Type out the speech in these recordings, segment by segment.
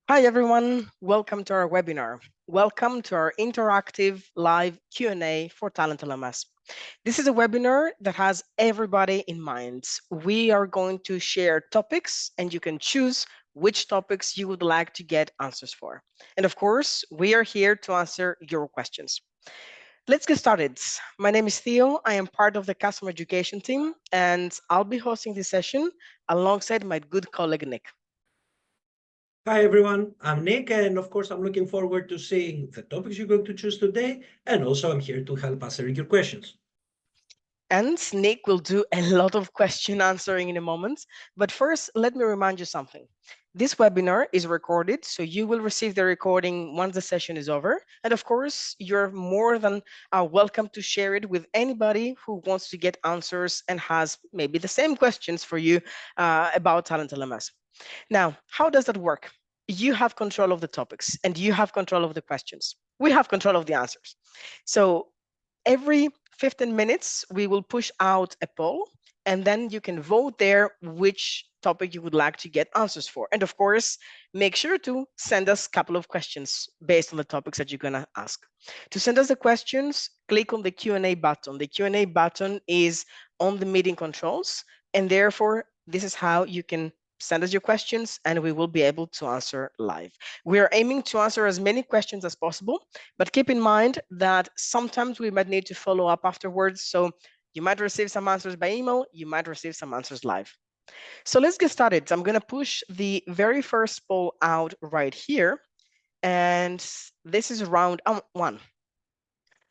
Hi, everyone. Welcome to our webinar. Welcome to our interactive live Q&A for TalentLMS. This is a webinar that has everybody in mind. We are going to share topics, and you can choose which topics you would like to get answers for. And of course, we are here to answer your questions. Let's get started. My name is Theo. I am part of the customer education team, and I'll be hosting this session alongside my good colleague, Nick. Hi, everyone. I'm Nick, and of course, I'm looking forward to seeing the topics you're going to choose today. And also, I'm here to help answer your questions. And Nick will do a lot of question answering in a moment. But first, let me remind you something. This webinar is recorded, so you will receive the recording once the session is over. And of course, you're more than welcome to share it with anybody who wants to get answers and has maybe the same questions for you about TalentLMS. Now, how does that work? You have control of the topics and you have control of the questions. We have control of the answers. So every 15 minutes, we will push out a poll, and then you can vote there which topic you would like to get answers for. And of course, make sure to send us a couple of questions based on the topics that you're going to ask. To send us the questions, click on the Q&A button. The Q&A button is on the meeting controls, and therefore, this is how you can send us your questions and we will be able to answer live. We are aiming to answer as many questions as possible, but keep in mind that sometimes we might need to follow up afterwards. So you might receive some answers by email, you might receive some answers live. So let's get started. I'm going to push the very first poll out right here. And this is round one.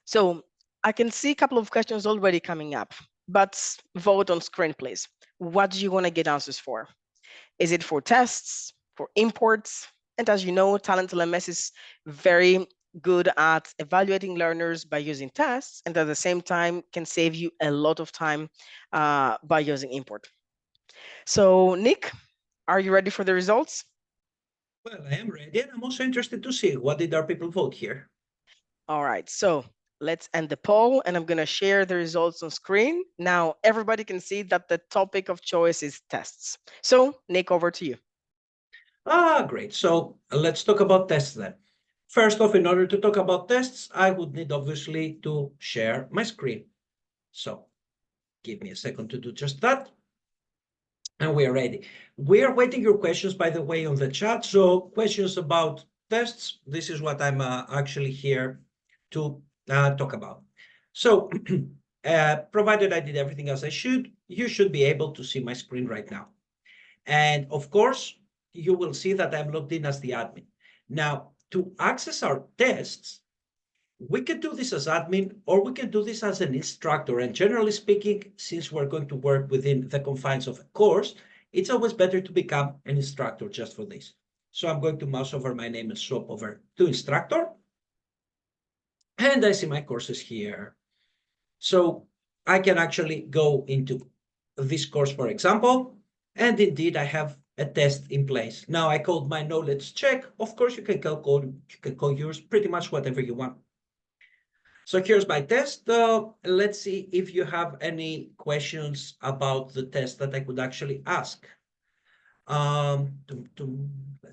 So I can see a couple of questions already coming up, but vote on screen, please. What do you want to get answers for? Is it for tests, for imports? And as you know, TalentLMS is very good at evaluating learners by using tests, and at the same time can save you a lot of time by using import. So Nick, are you ready for the results? Well, I am ready, and I'm also interested to see what did our people vote here. All right, so let's end the poll, and I'm going to share the results on screen. Now, everybody can see that the topic of choice is tests. So Nick, over to you. Great. So let's talk about tests then. First off, in order to talk about tests, I would need obviously to share my screen. So give me a second to do just that. And we are ready. We are waiting your questions, by the way, on the chat. So questions about tests, this is what I'm actually here to talk about. So provided I did everything as I should, you should be able to see my screen right now. And of course, you will see that I'm logged in as the admin. Now, to access our tests, we can do this as admin, or we can do this as an instructor. And generally speaking, since we're going to work within the confines of a course, it's always better to become an instructor just for this. So I'm going to mouse over my name and swap over to instructor. And I see my courses here. So I can actually go into this course, for example, and indeed I have a test in place. Now I called my knowledge check. Of course, you can call yours pretty much whatever you want. So here's my test. Let's see if you have any questions about the test that I could actually ask. Let's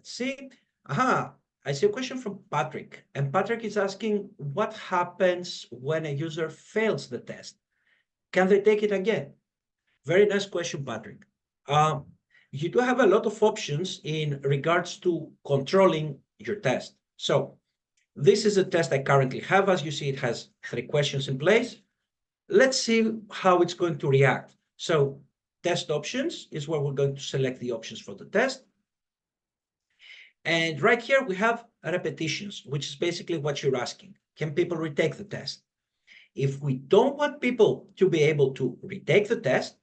see. Aha, I see a question from Patrick. And Patrick is asking, what happens when a user fails the test? Can they take it again? Very nice question, Patrick. You do have a lot of options in regards to controlling your test. So this is a test I currently have. As you see, it has 3 questions in place. Let's see how it's going to react. So test options is where we're going to select the options for the test. And right here, we have repetitions, which is basically what you're asking. Can people retake the test? If we don't want people to be able to retake the test,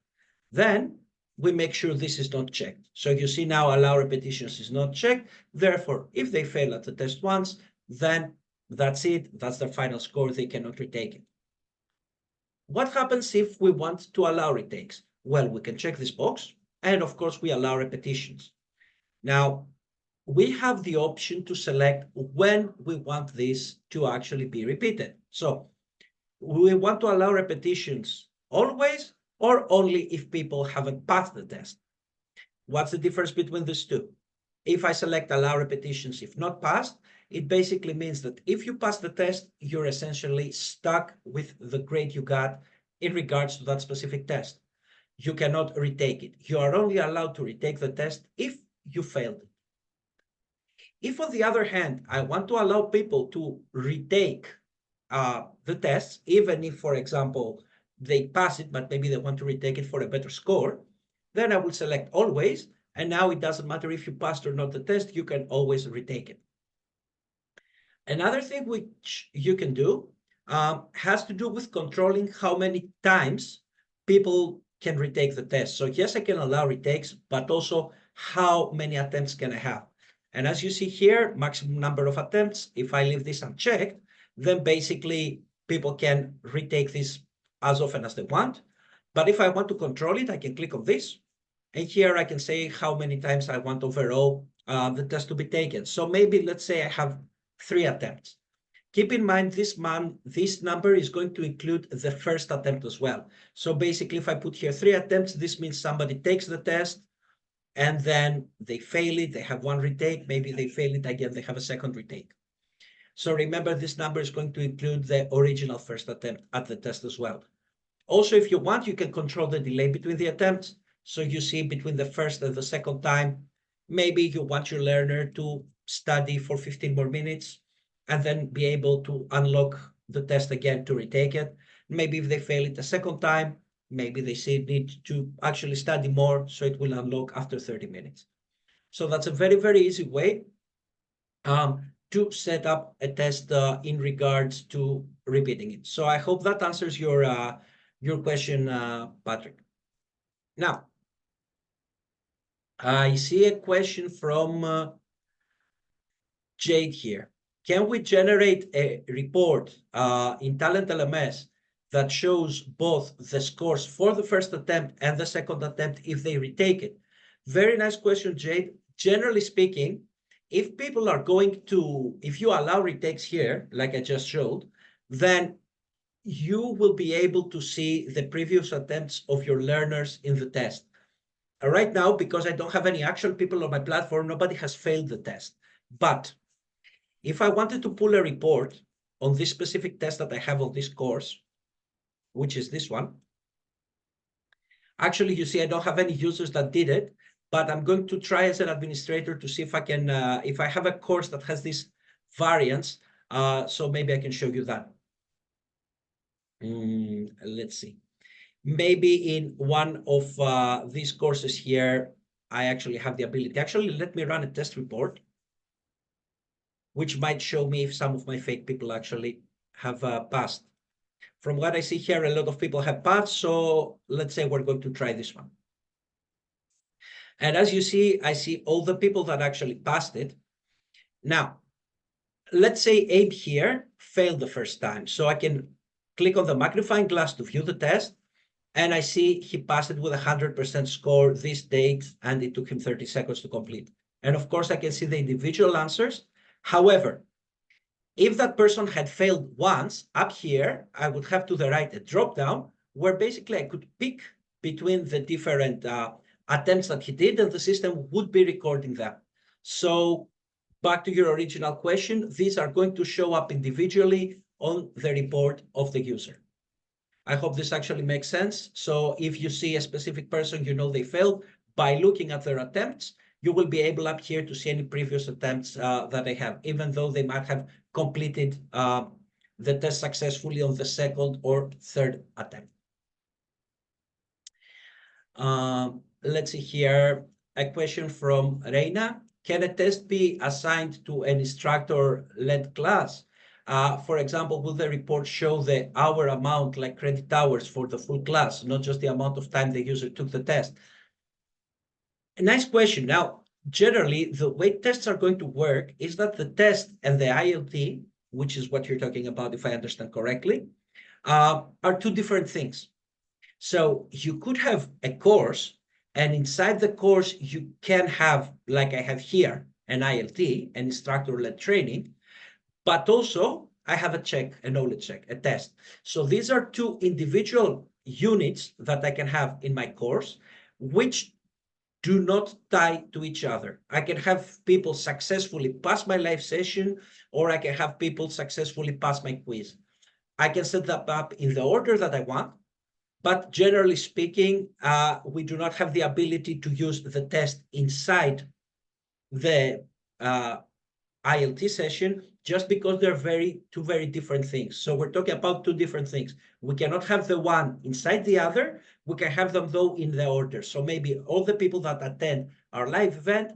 then we make sure this is not checked. So you see now allow repetitions is not checked. Therefore, if they fail at the test once, then that's it. That's their final score. They cannot retake it. What happens if we want to allow retakes? Well, we can check this box. And of course, we allow repetitions. Now, we have the option to select when we want this to actually be repeated. So we want to allow repetitions always or only if people haven't passed the test. What's the difference between these two? If I select allow repetitions, if not passed, it basically means that if you pass the test, you're essentially stuck with the grade you got in regards to that specific test. You cannot retake it. You are only allowed to retake the test if you failed it. If, on the other hand, I want to allow people to retake the tests, even if, for example, they pass it, but maybe they want to retake it for a better score, then I will select always. And now it doesn't matter if you passed or not the test, you can always retake it. Another thing which you can do has to do with controlling how many times people can retake the test. So yes, I can allow retakes, but also how many attempts can I have? And as you see here, maximum number of attempts. If I leave this unchecked, then basically people can retake this as often as they want. But if I want to control it, I can click on this. And here I can say how many times I want overall the test to be taken. So maybe let's say I have 3 attempts. Keep in mind this number is going to include the first attempt as well. So basically, if I put here 3 attempts, this means somebody takes the test and then they fail it, they have 1 retake, maybe they fail it again, they have a second retake. So remember, this number is going to include the original first attempt at the test as well. Also, if you want, you can control the delay between the attempts. So you see between the first and the second time, maybe you want your learner to study for 15 more minutes and then be able to unlock the test again to retake it. Maybe if they fail it a second time, maybe they say need to actually study more, so it will unlock after 30 minutes. So that's a very, very easy way to set up a test in regards to repeating it. So I hope that answers your question, Patrick. Now, I see a question from Jade here. Can we generate a report in TalentLMS that shows both the scores for the first attempt and the second attempt if they retake it? Very nice question, Jade. Generally speaking, if people are going to, if you allow retakes here, like I just showed, then you will be able to see the previous attempts of your learners in the test. Right now, because I don't have any actual people on my platform, nobody has failed the test. But if I wanted to pull a report on this specific test that I have on this course, which is this one, actually, you see, I don't have any users that did it, but I'm going to try as an administrator to see if I can, if I have a course that has this variance, so maybe I can show you that. Let's see. Maybe in one of these courses here, I actually have the ability. Actually, let me run a test report, which might show me if some of my fake people actually have passed. From what I see here, a lot of people have passed, so let's say we're going to try this one. And as you see, I see all the people that actually passed it. Now, let's say Abe here failed the first time. So I can click on the magnifying glass to view the test. And I see he passed it with 100% score this date, and it took him 30 seconds to complete. And of course, I can see the individual answers. However, if that person had failed once, up here, I would have to the right a drop down where basically I could pick between the different attempts that he did, and the system would be recording them. So back to your original question, these are going to show up individually on the report of the user. I hope this actually makes sense. So if you see a specific person, you know they failed, by looking at their attempts, you will be able up here to see any previous attempts that they have, even though they might have completed the test successfully on the second or third attempt. Let's see here, a question from Reina. Can a test be assigned to an instructor-led class? For example, will the report show the hour amount, like credit hours for the full class, not just the amount of time the user took the test? A nice question. Now, generally, the way tests are going to work is that the test and the ILT, which is what you're talking about, if I understand correctly, are two different things. So you could have a course, and inside the course, you can have, like I have here, an ILT, an instructor-led training, but also I have a check, a knowledge check, a test. So these are two individual units that I can have in my course, which do not tie to each other. I can have people successfully pass my live session, or I can have people successfully pass my quiz. I can set that up in the order that I want, but generally speaking, we do not have the ability to use the test inside the ILT session just because they're two very different things. So we're talking about two different things. We cannot have the one inside the other. We can have them though in the order. So maybe all the people that attend our live event,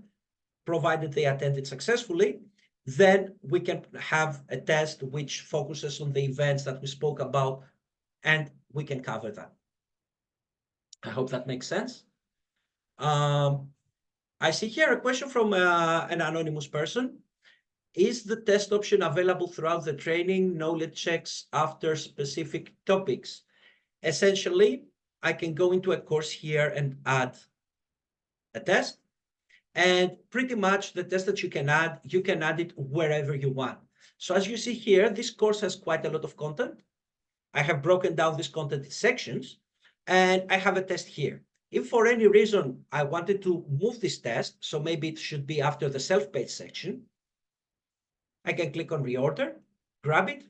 provided they attend it successfully, then we can have a test which focuses on the events that we spoke about, and we can cover that. I hope that makes sense. I see here a question from an anonymous person. Is the test option available throughout the training, knowledge checks after specific topics? Essentially, I can go into a course here and add a test. And pretty much the test that you can add it wherever you want. So as you see here, this course has quite a lot of content. I have broken down this content in sections, and I have a test here. If for any reason I wanted to move this test, so maybe it should be after the self-paced section, I can click on reorder, grab it,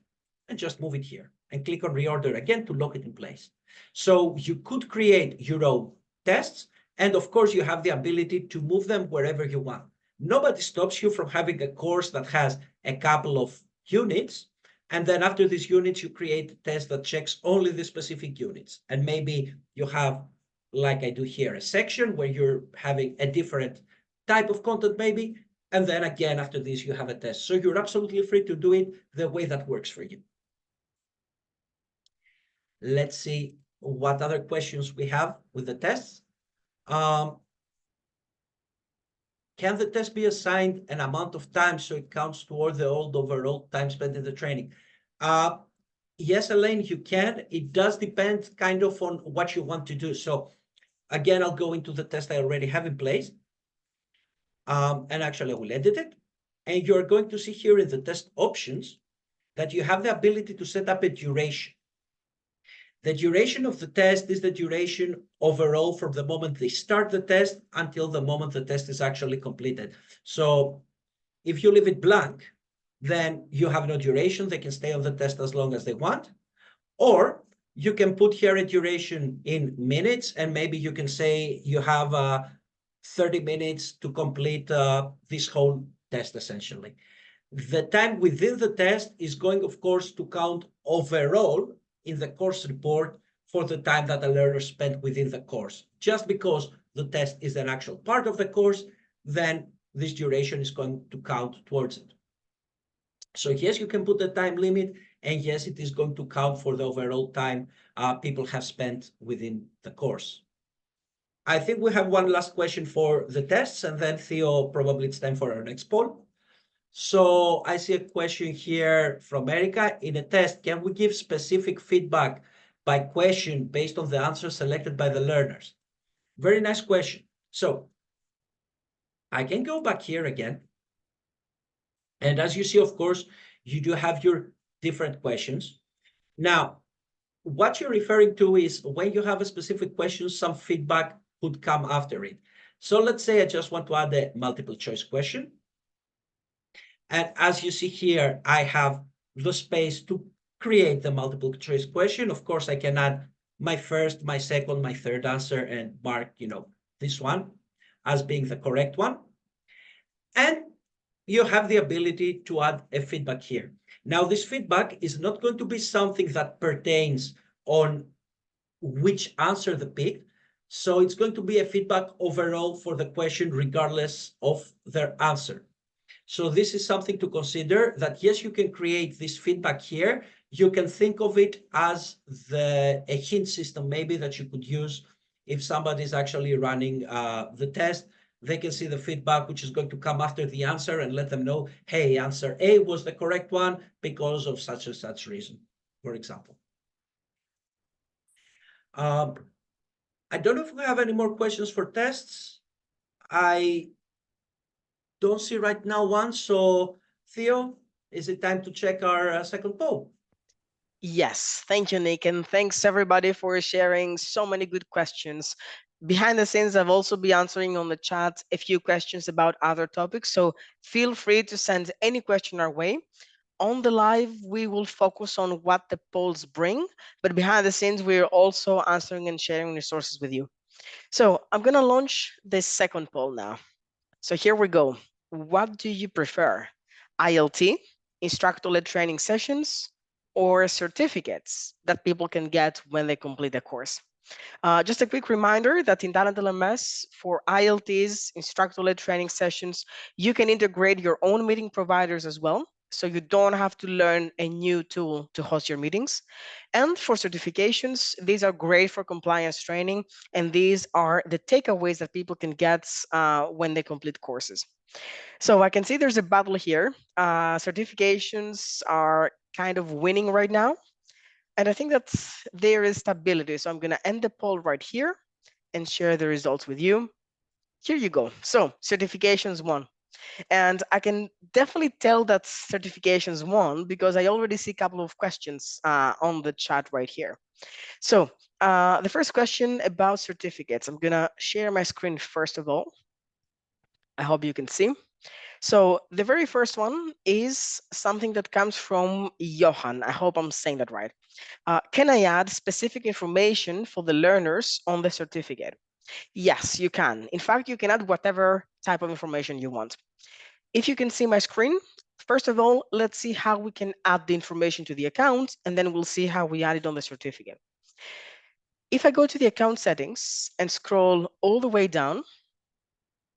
and just move it here, and click on reorder again to lock it in place. So you could create your own tests, and of course you have the ability to move them wherever you want. Nobody stops you from having a course that has a couple of units, and then after these units you create a test that checks only the specific units. And maybe you have, like I do here, a section where you're having a different type of content maybe, and then again, after this, you have a test. So you're absolutely free to do it the way that works for you. Let's see what other questions we have with the tests. Can the test be assigned an amount of time so it counts toward the old overall time spent in the training? Yes, Elaine, you can. It does depend kind of on what you want to do. So again, I'll go into the test I already have in place. And actually I will edit it. And you're going to see here in the test options that you have the ability to set up a duration. The duration of the test is the duration overall from the moment they start the test until the moment the test is actually completed. So if you leave it blank, then you have no duration. They can stay on the test as long as they want. Or you can put here a duration in minutes, and maybe you can say you have 30 minutes to complete this whole test, essentially. The time within the test is going, of course, to count overall in the course report for the time that a learner spent within the course. Just because the test is an actual part of the course, then this duration is going to count towards it. So yes, you can put the time limit, and yes, it is going to count for the overall time people have spent within the course. I think we have one last question for the tests, and then Theo, probably it's time for our next poll. So I see a question here from Erica. In a test, can we give specific feedback by question based on the answers selected by the learners? Very nice question. So I can go back here again. And as you see, of course, you do have your different questions. Now, what you're referring to is when you have a specific question, some feedback could come after it. So let's say I just want to add a multiple choice question. And as you see here, I have the space to create the multiple choice question. Of course, I can add my first, my second, my third answer and mark, this one as being the correct one. And you have the ability to add a feedback here. Now, this feedback is not going to be something that pertains on which answer they picked. So it's going to be a feedback overall for the question, regardless of their answer. So this is something to consider, that yes, you can create this feedback here. You can think of it as a hint system maybe that you could use if somebody is actually running the test. They can see the feedback, which is going to come after the answer, and let them know, hey, answer A was the correct one because of such and such reason, for example. I don't know if we have any more questions for tests. I don't see right now one. So Theo, is it time to check our second poll? Yes, thank you, Nick, and thanks everybody for sharing so many good questions. Behind the scenes, I've also been answering on the chat a few questions about other topics, so feel free to send any question our way. On the live, we will focus on what the polls bring, but behind the scenes, we're also answering and sharing resources with you. So I'm gonna launch the second poll now. So here we go. What do you prefer? ILT, instructor-led training sessions, or certificates that people can get when they complete the course? Just a quick reminder that in TalentLMS, for ILTs, instructor-led training sessions, you can integrate your own meeting providers as well. So you don't have to learn a new tool to host your meetings. And for certifications, these are great for compliance training. And these are the takeaways that people can get when they complete courses. So I can see there's a battle here. Certifications are kind of winning right now. And I think that there is stability. So I'm going to end the poll right here and share the results with you. Here you go. So certifications won. And I can definitely tell that certifications won because I already see a couple of questions on the chat right here. So the first question about certificates, I'm going to share my screen first of all. I hope you can see. So the very first one is something that comes from Johan. I hope I'm saying that right. Can I add specific information for the learners on the certificate? Yes, you can. In fact, you can add whatever type of information you want. If you can see my screen, first of all, let's see how we can add the information to the account, and then we'll see how we add it on the certificate. If I go to the account settings and scroll all the way down,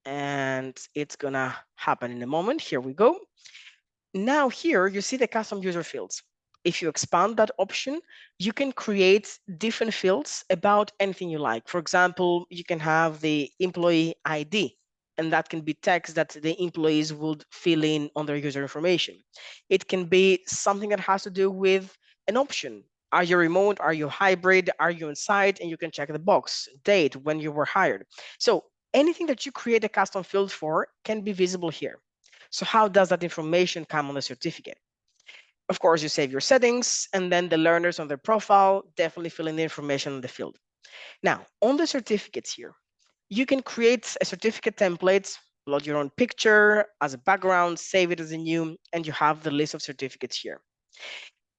and it's gonna happen in a moment, here we go. Now here you see the custom user fields. If you expand that option, you can create different fields about anything you like. For example, you can have the employee ID, and that can be text that the employees would fill in on their user information. It can be something that has to do with an option. Are you remote? Are you hybrid? Are you on site? And you can check the box, date, when you were hired. So anything that you create a custom field for can be visible here. So how does that information come on the certificate? Of course, you save your settings, and then the learners on their profile definitely fill in the information in the field. Now, on the certificates here, you can create a certificate template, load your own picture as a background, save it as a new, and you have the list of certificates here.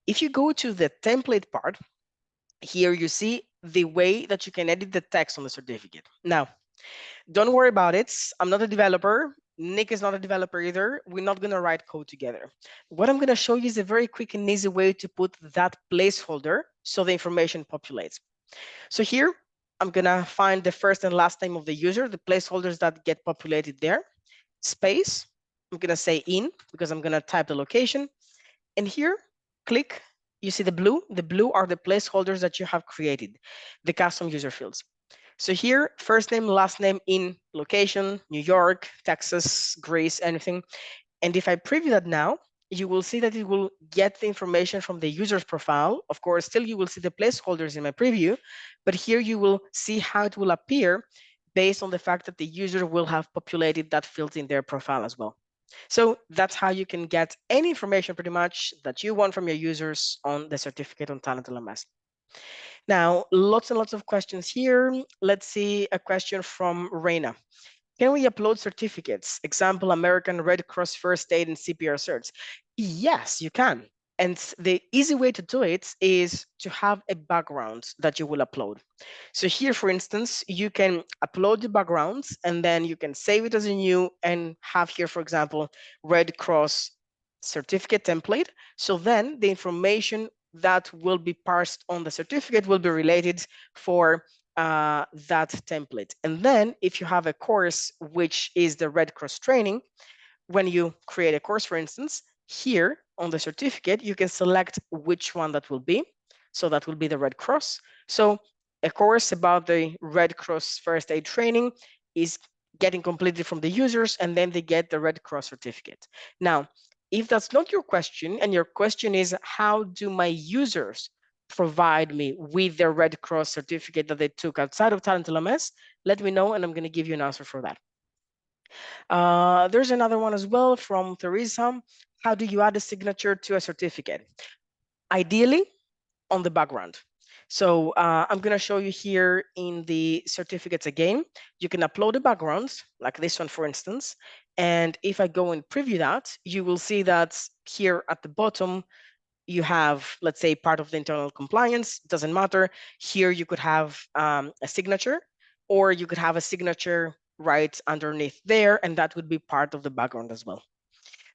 If you go to the template part, here you see the way that you can edit the text on the certificate. Now, don't worry about it. I'm not a developer. Nick is not a developer either. We're not going to write code together. What I'm going to show you is a very quick and easy way to put that placeholder so the information populates. So here, I'm going to find the first and last name of the user, the placeholders that get populated there, space. I'm going to say in because I'm going to type the location. And here, click. You see the blue? The blue are the placeholders that you have created, the custom user fields. So here, first name, last name in location, New York, Texas, Greece, anything. And if I preview that now, you will see that it will get the information from the user's profile. Of course, still you will see the placeholders in my preview, but here you will see how it will appear based on the fact that the user will have populated that field in their profile as well. So that's how you can get any information pretty much that you want from your users on the certificate on TalentLMS. Now, lots and lots of questions here. Let's see a question from Reina. Can we upload certificates? Example, American Red Cross First Aid and CPR certs. Yes, you can. And the easy way to do it is to have a background that you will upload. So here, for instance, you can upload the backgrounds and then you can save it as a new and have here, for example, Red Cross certificate template. So then the information that will be parsed on the certificate will be related for that template. And then if you have a course, which is the Red Cross training, when you create a course, for instance, here on the certificate, you can select which one that will be. So that will be the Red Cross. So a course about the Red Cross first aid training is getting completed from the users, and then they get the Red Cross certificate. Now, if that's not your question, and your question is, how do my users provide me with their Red Cross certificate that they took outside of TalentLMS, let me know, and I'm going to give you an answer for that. There's another one as well from Teresa. How do you add a signature to a certificate? Ideally, on the background. So I'm going to show you here in the certificates again. You can upload the backgrounds, like this one, for instance. And if I go and preview that, you will see that here at the bottom, you have, let's say, part of the internal compliance. Doesn't matter. Here you could have a signature, or you could have a signature right underneath there, and that would be part of the background as well.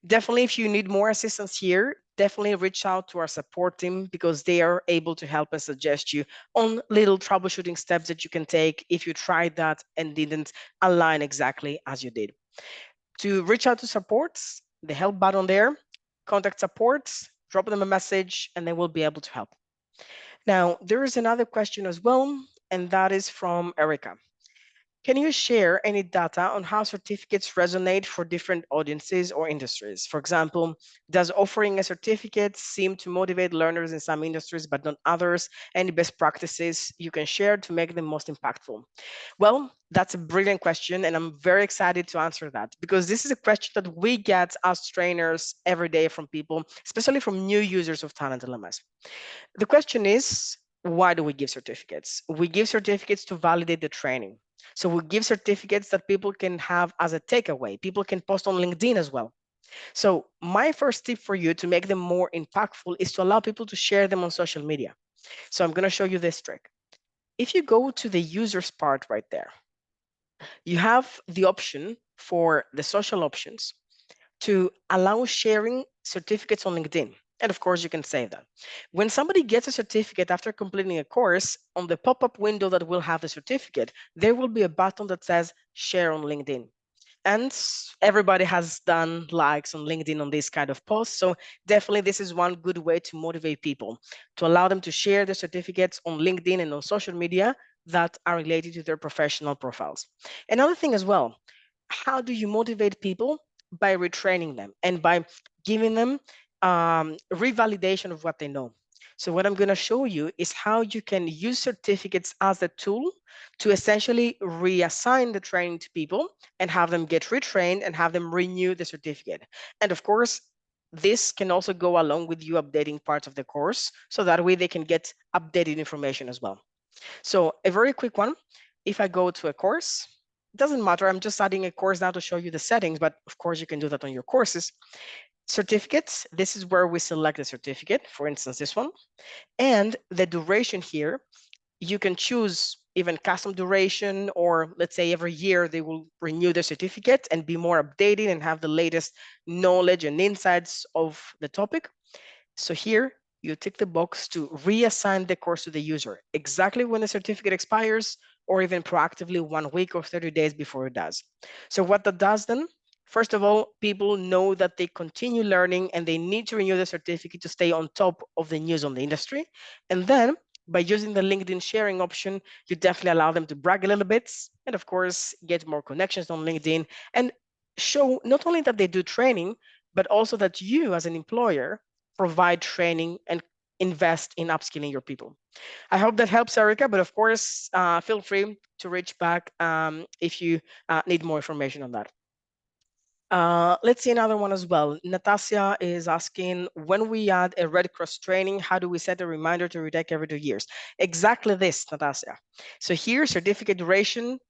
Definitely, if you need more assistance here, definitely reach out to our support team, because they are able to help and suggest you on little troubleshooting steps that you can take if you tried that and didn't align exactly as you did. To reach out to supports, the help button there, contact supports, drop them a message, and they will be able to help. Now, there is another question as well, and that is from Erica. Can you share any data on how certificates resonate for different audiences or industries? For example, does offering a certificate seem to motivate learners in some industries but not others? Any best practices you can share to make them most impactful? Well, that's a brilliant question, and I'm very excited to answer that, because this is a question that we get as trainers every day from people, especially from new users of TalentLMS. The question is, why do we give certificates? We give certificates to validate the training. So we give certificates that people can have as a takeaway. People can post on LinkedIn as well. So my first tip for you to make them more impactful is to allow people to share them on social media. So I'm going to show you this trick. If you go to the users part right there, you have the option for the social options to allow sharing certificates on LinkedIn. And of course, you can save that. When somebody gets a certificate after completing a course, on the pop-up window that will have the certificate, there will be a button that says share on LinkedIn. And everybody has done likes on LinkedIn on this kind of posts. So definitely this is one good way to motivate people, to allow them to share their certificates on LinkedIn and on social media that are related to their professional profiles. Another thing as well, how do you motivate people? By retraining them and by giving them revalidation of what they know. So what I'm going to show you is how you can use certificates as a tool to essentially reassign the training to people and have them get retrained and have them renew the certificate. And of course, this can also go along with you updating parts of the course, so that way they can get updated information as well. So a very quick one, if I go to a course, it doesn't matter, I'm just adding a course now to show you the settings, but of course you can do that on your courses. Certificates, this is where we select the certificate, for instance, this one. And the duration here, you can choose even custom duration, or let's say every year they will renew the certificate and be more updated and have the latest knowledge and insights of the topic. So here you tick the box to reassign the course to the user exactly when the certificate expires, or even proactively 1 week or 30 days before it does. So what that does then, first of all, people know that they continue learning and they need to renew the certificate to stay on top of the news on the industry. And then by using the LinkedIn sharing option, you definitely allow them to brag a little bit and of course get more connections on LinkedIn and show not only that they do training, but also that you as an employer provide training and invest in upskilling your people. I hope that helps, Erica, but of course, feel free to reach back if you need more information on that. Let's see another one as well. Natasha is asking, when we add a Red Cross training, how do we set a reminder to retake every 2 years? Exactly this, Natasha. So here, certificate duration,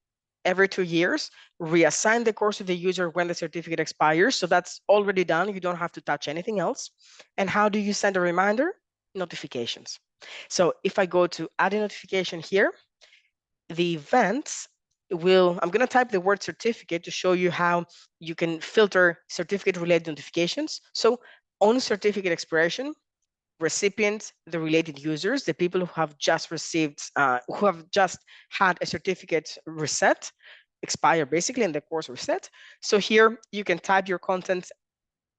every 2 years, reassign the course to the user when the certificate expires. So that's already done. You don't have to touch anything else. And how do you send a reminder? Notifications. So if I go to add a notification here, the events will, I'm going to type the word certificate to show you how you can filter certificate related notifications. So on certificate expiration, recipients, the related users, the people who have just received, who have just had a certificate reset, expire basically, and the course reset. So here you can type your content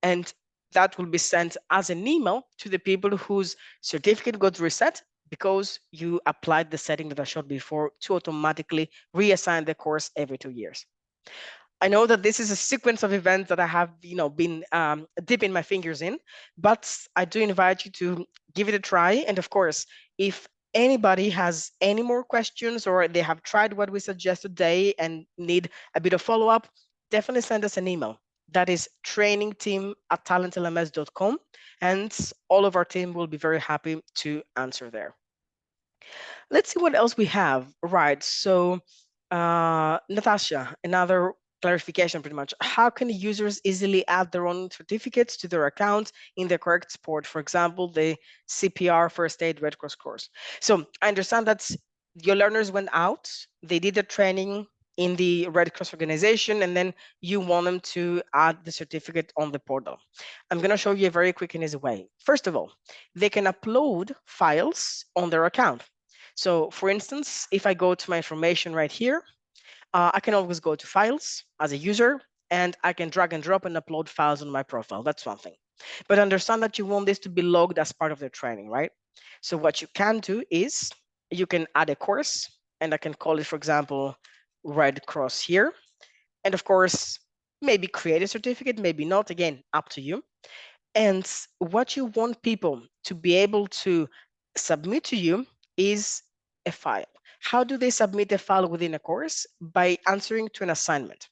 and that will be sent as an email to the people whose certificate got reset because you applied the setting that I showed before to automatically reassign the course every 2 years. I know that this is a sequence of events that I have, been dipping my fingers in, but I do invite you to give it a try. And of course, if anybody has any more questions or they have tried what we suggest today and need a bit of follow-up, definitely send us an email. That is trainingteam@talentlms.com, and all of our team will be very happy to answer there. Let's see what else we have. Right. So, Natasha, another clarification pretty much. How can users easily add their own certificates to their account in the correct sport? For example, the CPR First Aid Red Cross course. So I understand that your learners went out, they did the training in the Red Cross organization, and then you want them to add the certificate on the portal. I'm going to show you a very quick and easy way. First of all, they can upload files on their account. So for instance, if I go to my information right here, I can always go to files as a user, and I can drag and drop and upload files on my profile. That's one thing. But understand that you want this to be logged as part of the training, right? So what you can do is you can add a course, and I can call it, for example, Red Cross here. And of course, maybe create a certificate, maybe not. Again, up to you. And what you want people to be able to submit to you is a file. How do they submit a file within a course? By answering to an assignment.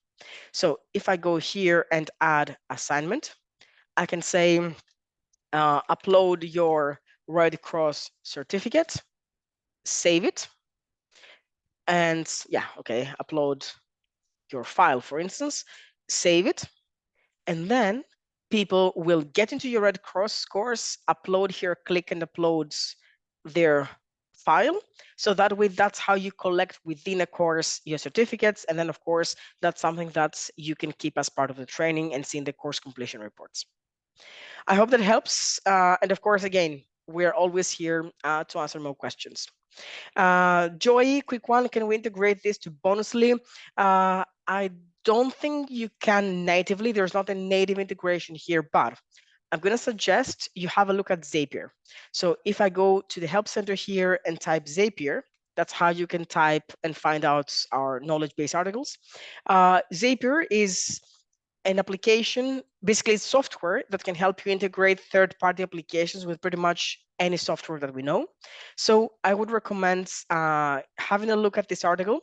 So if I go here and add assignment, I can say upload your Red Cross certificate, save it, and yeah, okay, upload your file, for instance, save it, and then people will get into your Red Cross course, upload here, click and uploads their file. So that way, that's how you collect within a course your certificates. And then of course, that's something that you can keep as part of the training and see in the course completion reports. I hope that helps. And of course, again, we're always here to answer more questions. Joy, quick one, can we integrate this to Bonusly? I don't think you can natively. There's not a native integration here, but I'm going to suggest you have a look at Zapier. So if I go to the Help Center here and type Zapier, that's how you can type and find out our knowledge base articles. Zapier is an application, basically it's software that can help you integrate third-party applications with pretty much any software that we know. So I would recommend having a look at this article.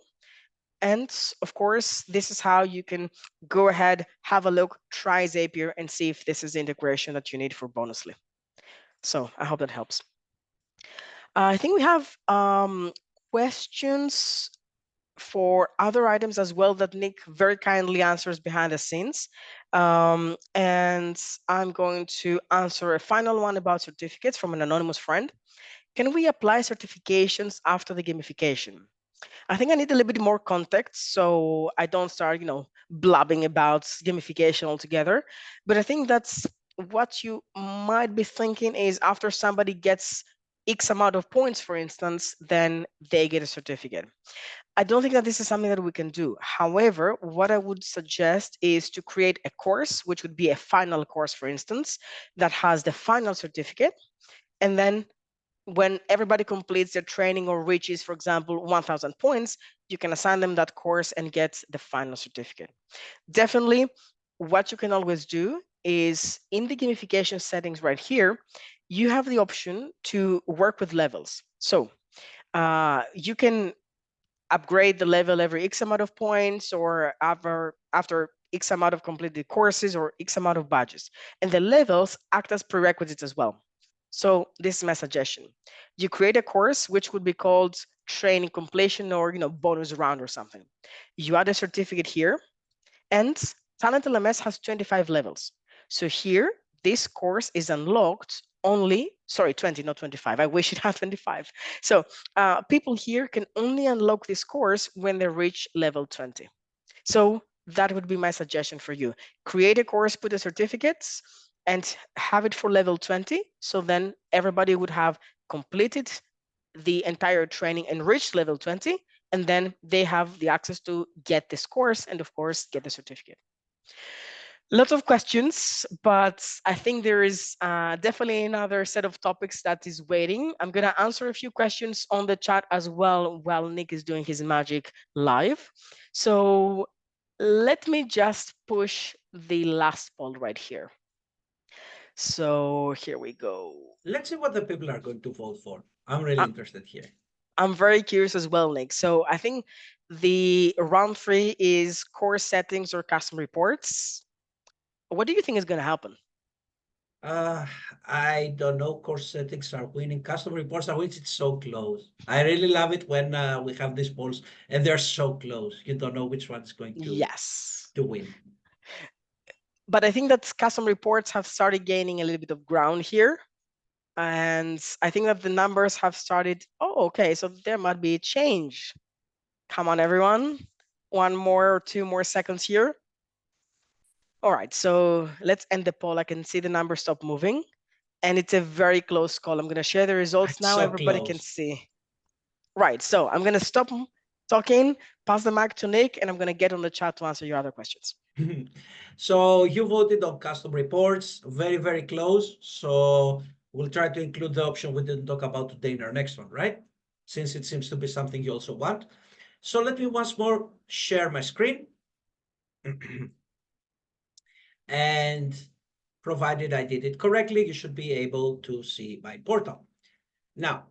And of course, this is how you can go ahead, have a look, try Zapier, and see if this is the integration that you need for Bonusly. So I hope that helps. I think we have questions for other items as well that Nick very kindly answers behind the scenes. And I'm going to answer a final one about certificates from an anonymous friend. Can we apply certifications after the gamification? I think I need a little bit more context so I don't start, blabbing about gamification altogether. But I think that's what you might be thinking is after somebody gets X amount of points, for instance, then they get a certificate. I don't think that this is something that we can do. However, what I would suggest is to create a course, which would be a final course, for instance, that has the final certificate. And then when everybody completes their training or reaches, for example, 1,000 points, you can assign them that course and get the final certificate. Definitely, what you can always do is in the gamification settings right here, you have the option to work with levels. So you can upgrade the level every X amount of points or after X amount of completed courses or X amount of badges. And the levels act as prerequisites as well. So this is my suggestion. You create a course which would be called training completion or bonus round or something. You add a certificate here, and TalentLMS has 25 levels. So here, this course is unlocked only, sorry, 20, not 25. I wish it had 25. So people here can only unlock this course when they reach level 20. So that would be my suggestion for you. Create a course, put the certificates, and have it for level 20. So then everybody would have completed the entire training and reached level 20. And then they have the access to get this course and, of course, get the certificate. Lots of questions, but I think there is definitely another set of topics that is waiting. I'm going to answer a few questions on the chat as well while Nick is doing his magic live. So let me just push the last poll right here. So here we go. Let's see what the people are going to vote for. I'm really I- interested here. I'm very curious as well, Nick. So I think the round 3 is core settings or custom reports. What do you think is going to happen? Uh, I don't know. Course settings are winning. Custom reports are winning. It's so close. I really love it when we have these polls and they're so close. You don't know which one is going Yes. to win. But I think that custom reports have started gaining a little bit of ground here. And I think that the numbers have started. Oh, okay. So there might be a change. Come on, everyone. One more or two more seconds here. All right. So let's end the poll. I can see the numbers stop moving. And it's a very close call. I'm going to share the results It's now. so Everybody can close. see. Right. So I'm going to stop talking, pass the mic to Nick, and I'm going to get on the chat to answer your other questions. So you voted on custom reports, very, very close. So we'll try to include the option we didn't talk about today in our next one, right? Since it seems to be something you also want. So let me once more share my screen. And provided I did it correctly, you should be able to see my portal. Now,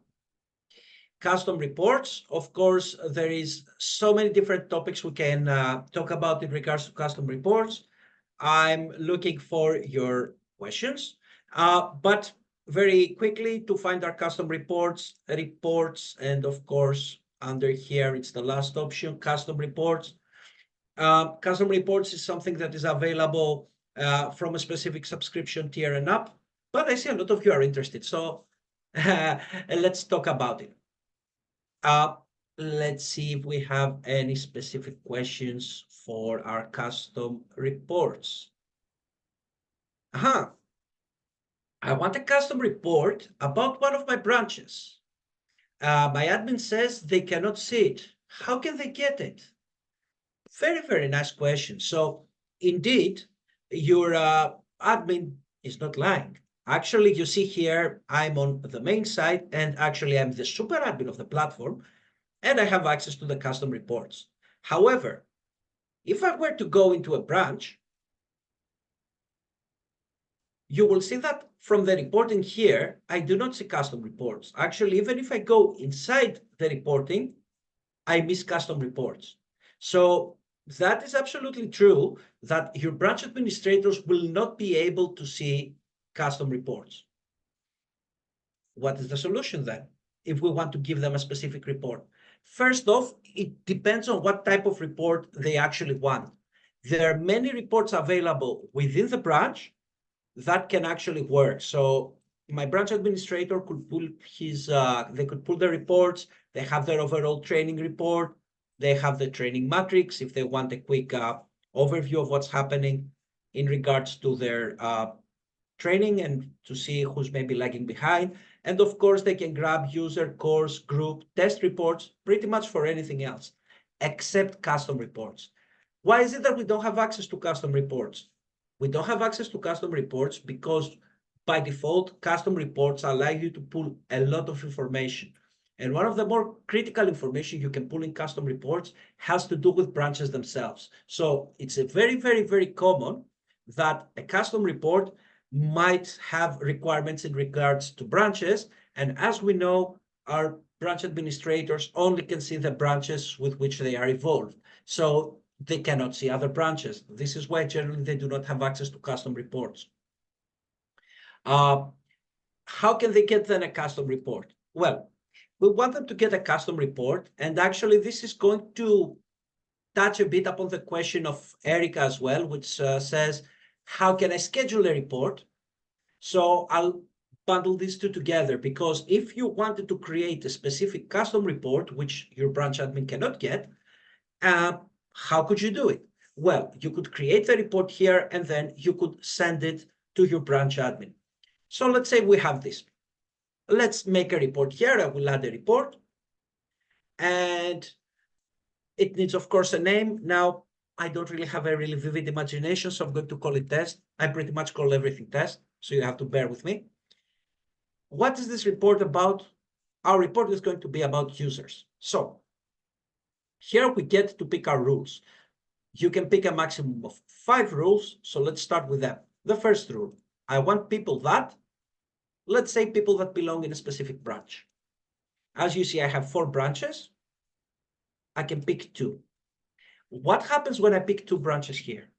custom reports, of course, there is so many different topics we can talk about in regards to custom reports. I'm looking for your questions, but very quickly to find our custom reports, and of course, under here, it's the last option, custom reports. Custom reports is something that is available from a specific subscription tier and up, but I see a lot of you are interested, so let's talk about it. Uh, let's see if we have any specific questions for our custom reports. I want a custom report about one of my branches. My admin says they cannot see it. How can they get it? Very, very nice question. So indeed, your admin is not lying. Actually, you see here, I'm on the main site, and actually I'm the super admin of the platform, and I have access to the custom reports. However, if I were to go into a branch, you will see that from the reporting here, I do not see custom reports. Actually, even if I go inside the reporting, I miss custom reports. So that is absolutely true that your branch administrators will not be able to see custom reports. What is the solution then? If we want to give them a specific report. First off, it depends on what type of report they actually want. There are many reports available within the branch that can actually work. So my branch administrator could pull they could pull the reports. They have their overall training report. They have the training matrix if they want a quick overview of what's happening in regards to their training and to see who's maybe lagging behind. And of course, they can grab user, course, group, test reports, pretty much for anything else, except custom reports. Why is it that we don't have access to custom reports? We don't have access to custom reports because by default, custom reports allow you to pull a lot of information. And one of the more critical information you can pull in custom reports has to do with branches themselves. So it's a very, very, very common that a custom report might have requirements in regards to branches. And as we know, our branch administrators only can see the branches with which they are involved. So they cannot see other branches. This is why generally they do not have access to custom reports. How can they get then a custom report? Well, we want them to get a custom report. And actually, this is going to touch a bit upon the question of Erica as well, which says, how can I schedule a report? So I'll bundle these two together because if you wanted to create a specific custom report, which your branch admin cannot get, how could you do it? Well, you could create the report here and then you could send it to your branch admin. So let's say we have this. Let's make a report here. I will add a report and it needs, of course, a name. Now, I don't really have a really vivid imagination, so I'm going to call it test. I pretty much call everything test, so you have to bear with me. What is this report about? Our report is going to be about users. So here we get to pick our rules. You can pick a maximum of 5 rules. So let's start with that. The first rule, I want people that, let's say people that belong in a specific branch. As you see, I have 4 branches. I can pick 2. What happens when I pick 2 branches here?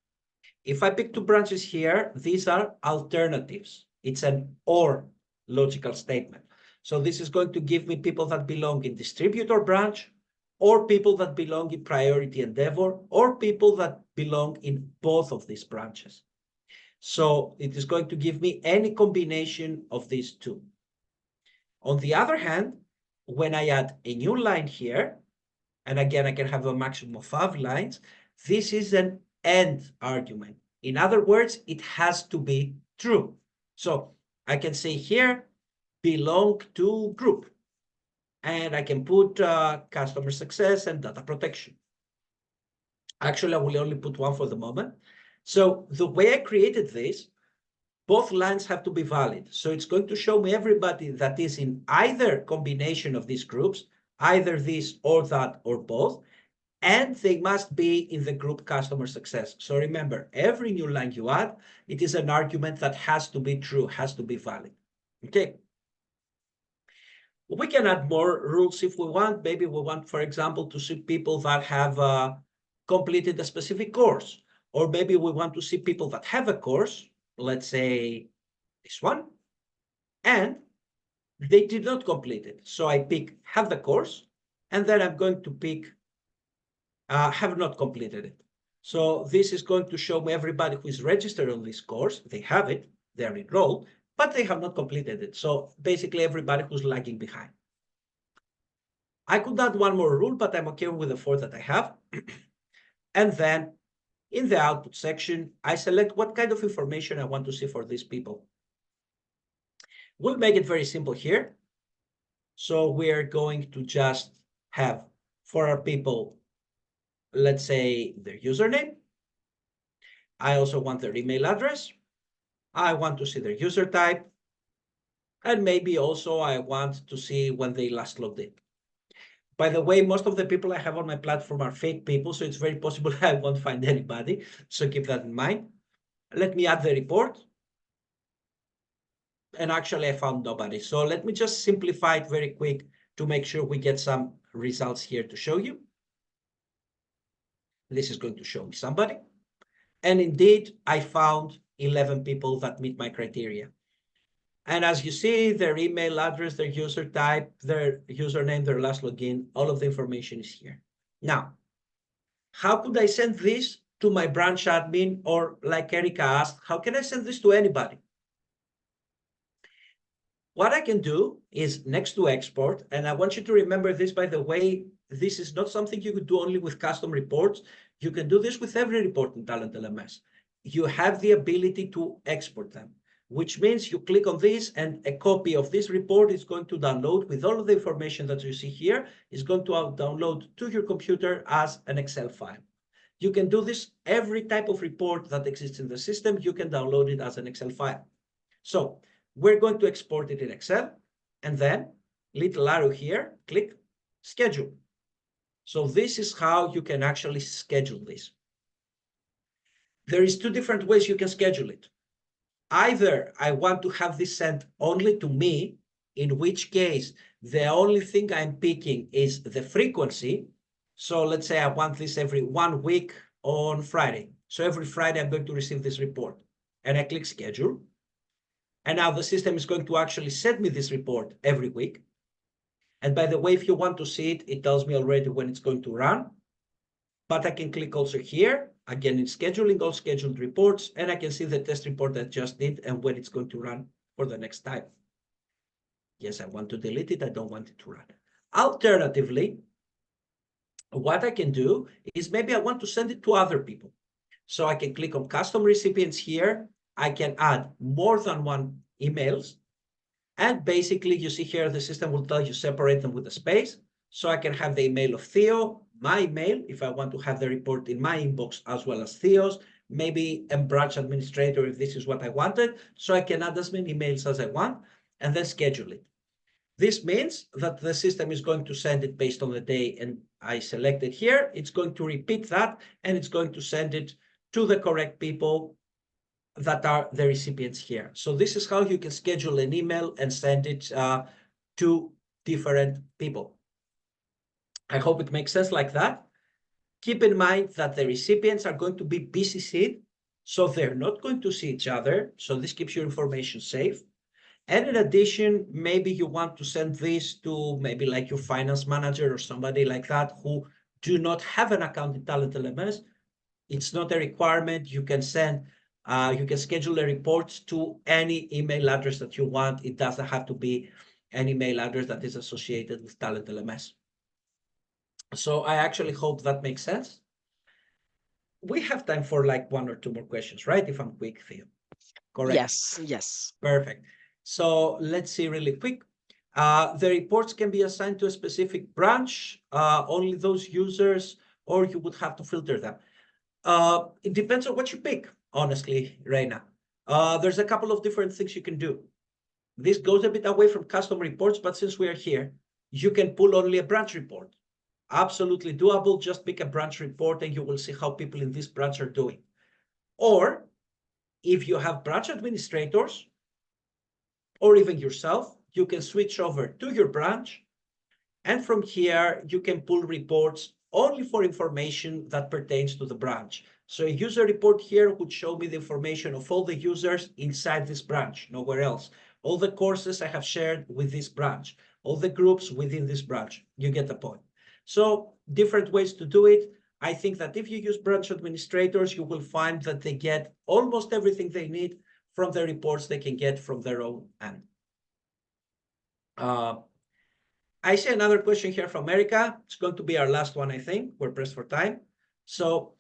If I pick 2 branches here, these are alternatives. It's an or logical statement. So this is going to give me people that belong in distributor branch, or people that belong in priority endeavor, or people that belong in both of these branches. So it is going to give me any combination of these two. On the other hand, when I add a new line here, and again, I can have a maximum of 5 lines, this is an AND argument. In other words, it has to be true. So I can say here, belong to group. And I can put customer success and data protection. Actually, I will only put one for the moment. So the way I created this, both lines have to be valid. So it's going to show me everybody that is in either combination of these groups, either this or that or both, and they must be in the group customer success. So remember, every new line you add, it is an argument that has to be true, has to be valid. Okay. We can add more rules if we want. Maybe we want, for example, to see people that have completed a specific course, or maybe we want to see people that have a course, let's say this one, and they did not complete it. So I pick have the course, and then I'm going to pick have not completed it. So this is going to show me everybody who is registered on this course. They have it, they're enrolled, but they have not completed it. So basically everybody who's lagging behind. I could add one more rule, but I'm okay with the 4 that I have. And then in the output section, I select what kind of information I want to see for these people. We'll make it very simple here. So we're going to just have for our people, let's say their username. I also want their email address. I want to see their user type. And maybe also I want to see when they last logged in. By the way, most of the people I have on my platform are fake people, so it's very possible I won't find anybody. So keep that in mind. Let me add the report. And actually, I found nobody. So let me just simplify it very quick to make sure we get some results here to show you. This is going to show me somebody. And indeed, I found 11 people that meet my criteria. And as you see, their email address, their user type, their username, their last login, all of the information is here. Now, how could I send this to my branch admin, or like Erica asked, how can I send this to anybody? What I can do is next to export, and I want you to remember this, by the way, this is not something you could do only with custom reports. You can do this with every report in TalentLMS. You have the ability to export them, which means you click on this and a copy of this report is going to download with all of the information that you see here, is going to download to your computer as an Excel file. You can do this every type of report that exists in the system. You can download it as an Excel file. So we're going to export it in Excel, and then little arrow here, click schedule. So this is how you can actually schedule this. There is 2 different ways you can schedule it. Either I want to have this sent only to me, in which case the only thing I'm picking is the frequency. So let's say I want this every 1 week on Friday. So every Friday I'm going to receive this report, and I click schedule. And now the system is going to actually send me this report every week. And by the way, if you want to see it, it tells me already when it's going to run. But I can click also here, again in scheduling, all scheduled reports, and I can see the test report that I just did and when it's going to run for the next time. Yes, I want to delete it. I don't want it to run. Alternatively, what I can do is maybe I want to send it to other people. So I can click on custom recipients here. I can add more than 1 emails. And basically, you see here, the system will tell you separate them with a space. So I can have the email of Theo, my email, if I want to have the report in my inbox as well as Theo's, maybe a branch administrator if this is what I wanted. So I can add as many emails as I want and then schedule it. This means that the system is going to send it based on the day, and I select it here. It's going to repeat that, and it's going to send it to the correct people that are the recipients here. So this is how you can schedule an email and send it to different people. I hope it makes sense like that. Keep in mind that the recipients are going to be BCC'd. So they're not going to see each other. So this keeps your information safe. And in addition, maybe you want to send this to maybe like your finance manager or somebody like that who do not have an account in Talent LMS. It's not a requirement. You can schedule a report to any email address that you want. It doesn't have to be an email address that is associated with Talent LMS. So I actually hope that makes sense. We have time for like one or two more questions, right? If I'm quick, Theo. Correct. Yes, yes. Perfect. So let's see really quick. The reports can be assigned to a specific branch, only those users, or you would have to filter them. It depends on what you pick, honestly, Reina. There's a couple of different things you can do. This goes a bit away from custom reports, but since we are here, you can pull only a branch report. Absolutely doable. Just pick a branch report and you will see how people in this branch are doing. Or if you have branch administrators, or even yourself, you can switch over to your branch. And from here, you can pull reports only for information that pertains to the branch. So a user report here would show me the information of all the users inside this branch, nowhere else. All the courses I have shared with this branch, all the groups within this branch. You get the point. So different ways to do it. I think that if you use branch administrators, you will find that they get almost everything they need from the reports they can get from their own end. I see another question here from America. It's going to be our last one, I think. We're pressed for time. So,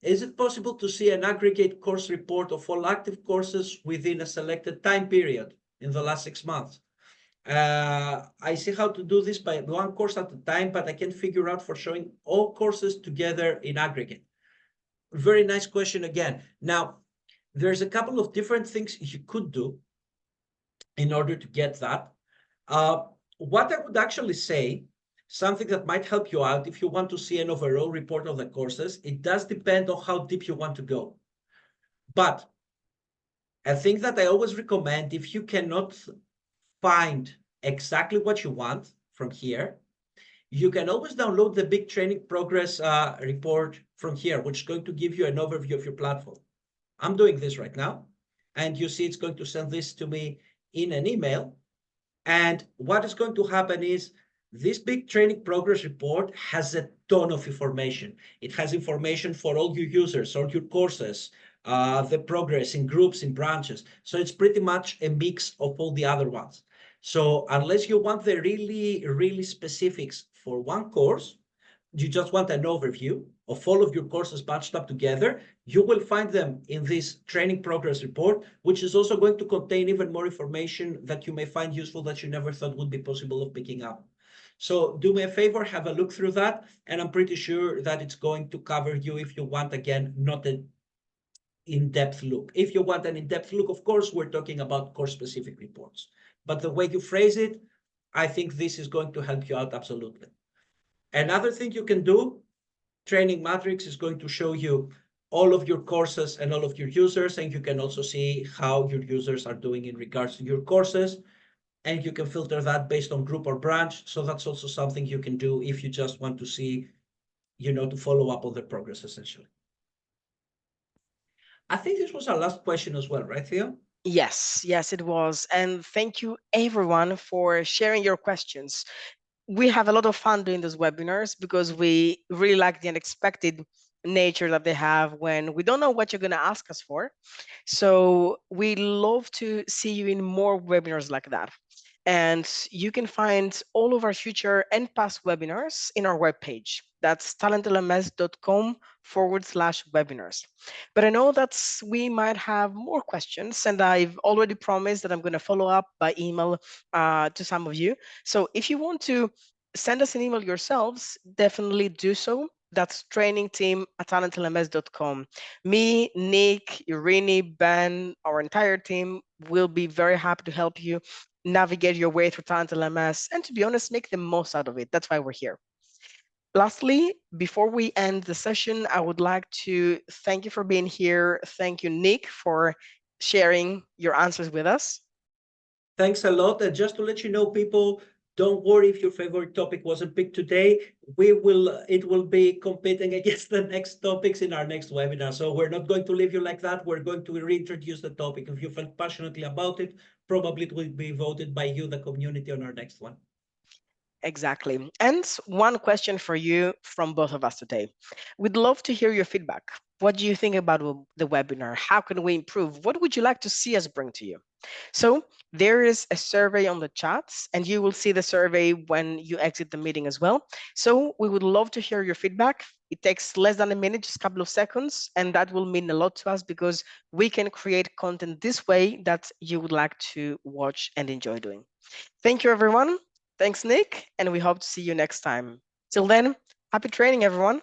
is it possible to see an aggregate course report of all active courses within a selected time period in the last 6 months? I see how to do this by one course at a time, but I can't figure out for showing all courses together in aggregate. Very nice question again. Now, there's a couple of different things you could do in order to get that. What I would actually say, something that might help you out if you want to see an overall report of the courses, it does depend on how deep you want to go. But a thing that I always recommend, if you cannot find exactly what you want from here, you can always download the big training progress report from here, which is going to give you an overview of your platform. I'm doing this right now, and you see it's going to send this to me in an email. And what is going to happen is this big training progress report has a ton of information. It has information for all your users, all your courses, the progress in groups, in branches. So it's pretty much a mix of all the other ones. So unless you want the really, really specifics for one course, you just want an overview of all of your courses bunched up together, you will find them in this training progress report, which is also going to contain even more information that you may find useful that you never thought would be possible of picking up. So do me a favor, have a look through that, and I'm pretty sure that it's going to cover you if you want, again, not an in-depth look. If you want an in-depth look, of course, we're talking about course-specific reports. But the way you phrase it, I think this is going to help you out absolutely. Another thing you can do, Training Matrix is going to show you all of your courses and all of your users, and you can also see how your users are doing in regards to your courses, and you can filter that based on group or branch. So that's also something you can do if you just want to see, to follow up on the progress, essentially. I think this was our last question as well, right, Theo? Yes, yes, it was. And thank you everyone for sharing your questions. We have a lot of fun doing those webinars because we really like the unexpected nature that they have when we don't know what you're going to ask us for. So we love to see you in more webinars like that. And you can find all of our future and past webinars in our webpage. That's talentlms.com/webinars. But I know that we might have more questions, and I've already promised that I'm going to follow up by email to some of you. So if you want to send us an email yourselves, definitely do so. That's trainingteam@talentlms.com. Me, Nick, Irini, Ben, our entire team will be very happy to help you navigate your way through Talent LMS and, to be honest, make the most out of it. That's why we're here. Lastly, before we end the session, I would like to thank you for being here. Thank you, Nick, for sharing your answers with us. Thanks a lot. And just to let you know, people, Don't worry if your favorite topic wasn't picked today. It will be competing against the next topics in our next webinar. So we're not going to leave you like that. We're going to reintroduce the topic. If you felt passionately about it, probably it will be voted by you, the community, on our next one. Exactly. And one question for you from both of us today. We'd love to hear your feedback. What do you think about the webinar? How can we improve? What would you like to see us bring to you? So there is a survey on the chats, and you will see the survey when you exit the meeting as well. So we would love to hear your feedback. It takes less than a minute, just a couple of seconds, and that will mean a lot to us because we can create content this way that you would like to watch and enjoy doing. Thank you, everyone. Thanks, Nick, and we hope to see you next time. Till then, happy training, everyone.